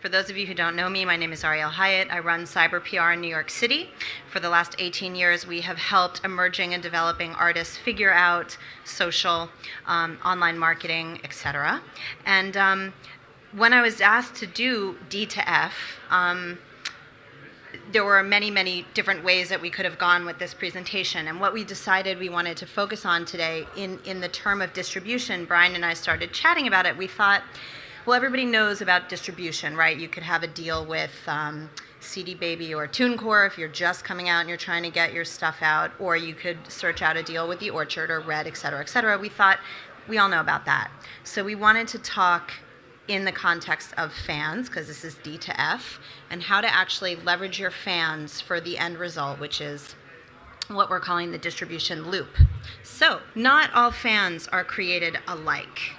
For those of you who don't know me, my name is Ariel Hyatt. I run cyber PR in New York City. For the last 18 years, we have helped emerging and developing artists figure out social, online marketing, etc. And when I was asked to do D to F, there were many, many different ways that we could have gone with this presentation. And what we decided we wanted to focus on today, in the term of distribution, Brian and I started chatting about it. We thought, well, everybody knows about distribution, right? You could have a deal with CD Baby or TuneCore if you're just coming out and you're trying to get your stuff out, or you could search out a deal with The Orchard or Red, et cetera, et cetera. We thought we all know about that. So we wanted to talk in the context of fans, because this is D to F, and how to actually leverage your fans for the end result, which is what we're calling the distribution loop. So, not all fans are created alike.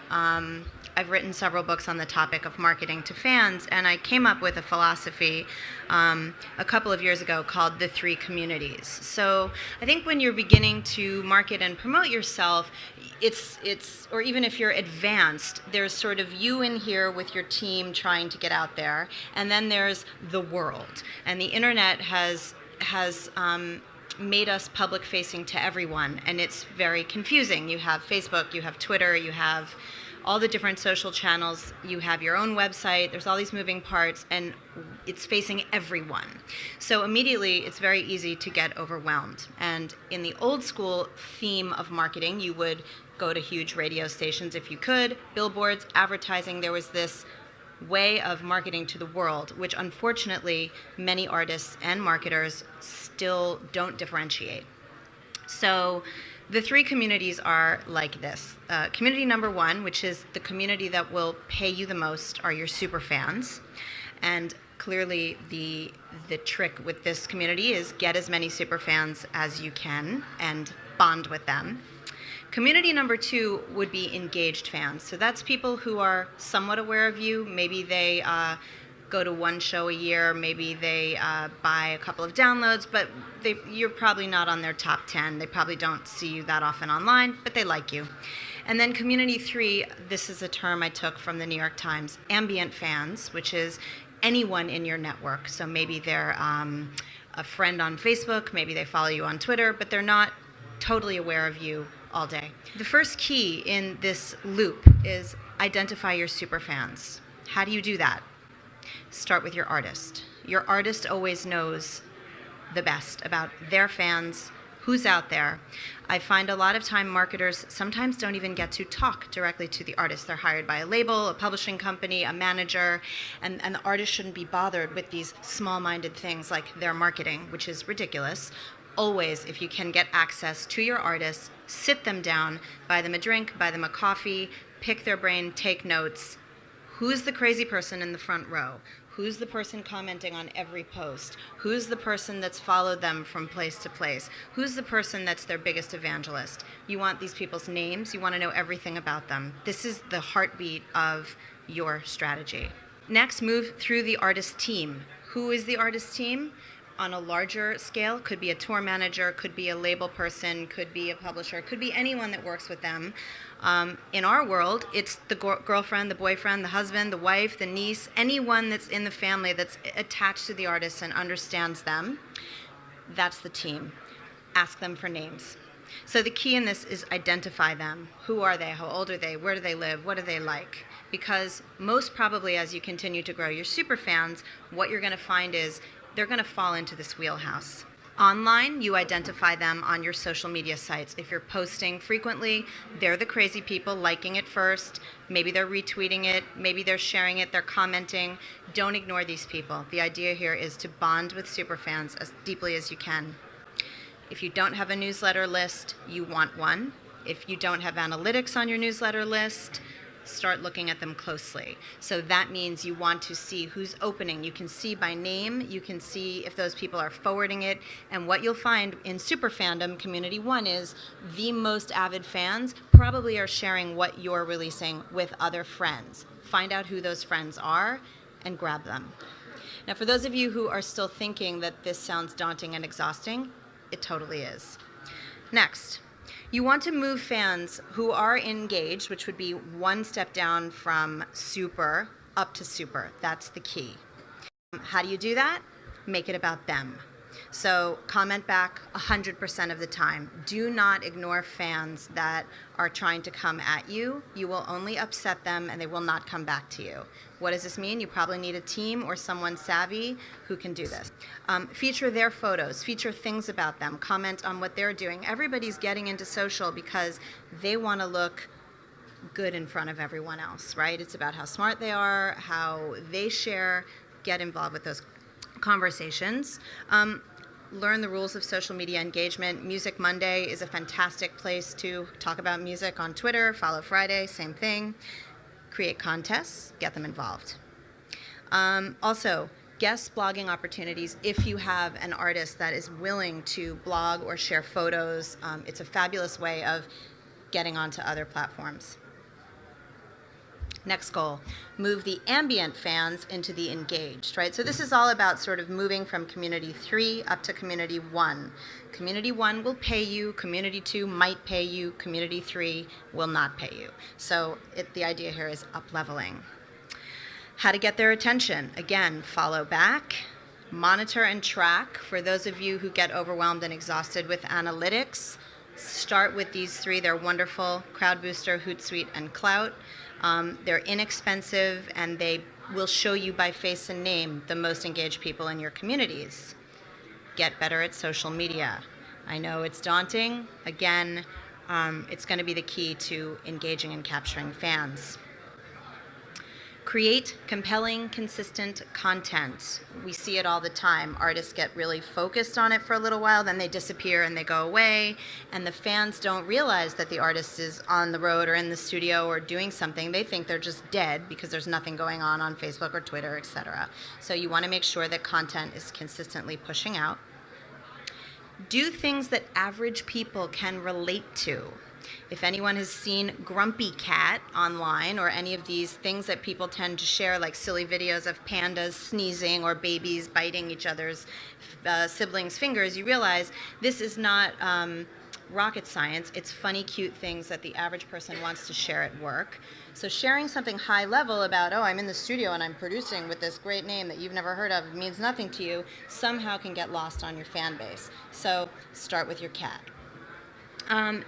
I've written several books on the topic of marketing to fans, and I came up with a philosophy a couple of years ago called the 3 communities. So I think when you're beginning to market and promote yourself, it's or even if you're advanced, there's sort of you in here with your team trying to get out there, and then there's the world. And the internet has made us public facing to everyone, and it's very confusing. You have Facebook, you have Twitter, you have all the different social channels, you have your own website, there's all these moving parts, and it's facing everyone. So immediately, it's very easy to get overwhelmed. And in the old school theme of marketing, you would go to huge radio stations if you could, billboards, advertising. There was this way of marketing to the world, which unfortunately many artists and marketers still don't differentiate. So the 3 communities are like this. Community number 1, which is the community that will pay you the most, are your super fans. And clearly the trick with this community is get as many super fans as you can and bond with them. Community number 2 would be engaged fans. So that's people who are somewhat aware of you. Maybe they go to one show a year, maybe they buy a couple of downloads, but you're probably not on their top 10. They probably don't see you that often online, but they like you. And then community 3, this is a term I took from the New York Times, ambient fans, which is anyone in your network. So maybe they're a friend on Facebook, maybe they follow you on Twitter, but they're not totally aware of you all day. The first key in this loop is identify your super fans. How do you do that? Start with your artist. Your artist always knows the best about their fans, who's out there. I find a lot of time marketers sometimes don't even get to talk directly to the artist. They're hired by a label, a publishing company, a manager, and the artist shouldn't be bothered with these small-minded things like their marketing, which is ridiculous. Always, if you can get access to your artists, sit them down, buy them a drink, buy them a coffee, pick their brain, take notes. Who's the crazy person in the front row? Who's the person commenting on every post? Who's the person that's followed them from place to place? Who's the person that's their biggest evangelist? You want these people's names. You want to know everything about them. This is the heartbeat of your strategy. Next, move through the artist team. Who is the artist team? On a larger scale, could be a tour manager, could be a label person, could be a publisher, could be anyone that works with them. In our world, it's the girlfriend, the boyfriend, the husband, the wife, the niece, anyone that's in the family that's attached to the artist and understands them. That's the team. Ask them for names. So the key in this is identify them. Who are they? How old are they? Where do they live? What do they like? Because most probably as you continue to grow your super fans, what you're going to find is they're going to fall into this wheelhouse. Online, you identify them on your social media sites. If you're posting frequently, they're the crazy people liking it first. Maybe they're retweeting it. Maybe they're sharing it. They're commenting. Don't ignore these people. The idea here is to bond with superfans as deeply as you can. If you don't have a newsletter list, you want one. If you don't have analytics on your newsletter list, start looking at them closely. So that means you want to see who's opening. You can see by name, you can see if those people are forwarding it, and what you'll find in super fandom community 1 is the most avid fans probably are sharing what you're releasing with other friends. Find out who those friends are and grab them. Now for those of you who are still thinking that this sounds daunting and exhausting, it totally is. Next, you want to move fans who are engaged, which would be one step down from super, up to super. That's the key. How do you do that? Make it about them. So comment back 100% of the time. Do not ignore fans that are trying to come at you. You will only upset them and they will not come back to you. What does this mean? You probably need a team or someone savvy who can do this. Feature their photos, feature things about them, comment on what they're doing. Everybody's getting into social because they want to look good in front of everyone else, right? It's about how smart they are, how they share. Get involved with those conversations. Learn the rules of social media engagement. Music Monday is a fantastic place to talk about music on Twitter. Follow Friday, same thing. Create contests, get them involved. Also, guest blogging opportunities if you have an artist that is willing to blog or share photos. It's a fabulous way of getting onto other platforms. Next goal, move the ambient fans into the engaged, right? So this is all about sort of moving from community 3 up to community 1. Community 1 will pay you, community 2 might pay you, community 3 will not pay you. So the idea here is up-leveling. How to get their attention? Again, follow back, monitor and track. For those of you who get overwhelmed and exhausted with analytics, start with these 3. They're wonderful: Crowd Booster, Hootsuite, and Clout. They're inexpensive, and they will show you by face and name the most engaged people in your communities. Get better at social media. I know it's daunting. Again, it's going to be the key to engaging and capturing fans. Create compelling, consistent content. We see it all the time. Artists get really focused on it for a little while, then they disappear and they go away, and the fans don't realize that the artist is on the road or in the studio or doing something. They think they're just dead because there's nothing going on Facebook or Twitter, etc. So you want to make sure that content is consistently pushing out. Do things that average people can relate to. If anyone has seen Grumpy Cat online, or any of these things that people tend to share, like silly videos of pandas sneezing or babies biting each other's siblings' fingers, you realize this is not rocket science. It's funny, cute things that the average person wants to share at work. So sharing something high level about, oh, I'm in the studio and I'm producing with this great name that you've never heard of, means nothing to you, somehow can get lost on your fan base. So start with your cat.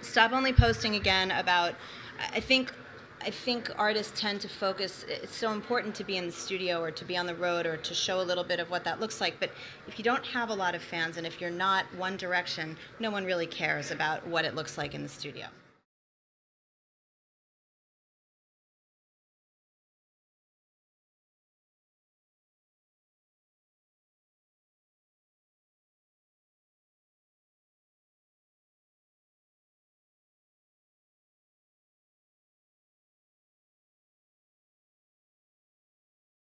Stop only posting again about, I think artists tend to focus, it's so important to be in the studio or to be on the road or to show a little bit of what that looks like, but if you don't have a lot of fans and if you're not One Direction, no one really cares about what it looks like in the studio.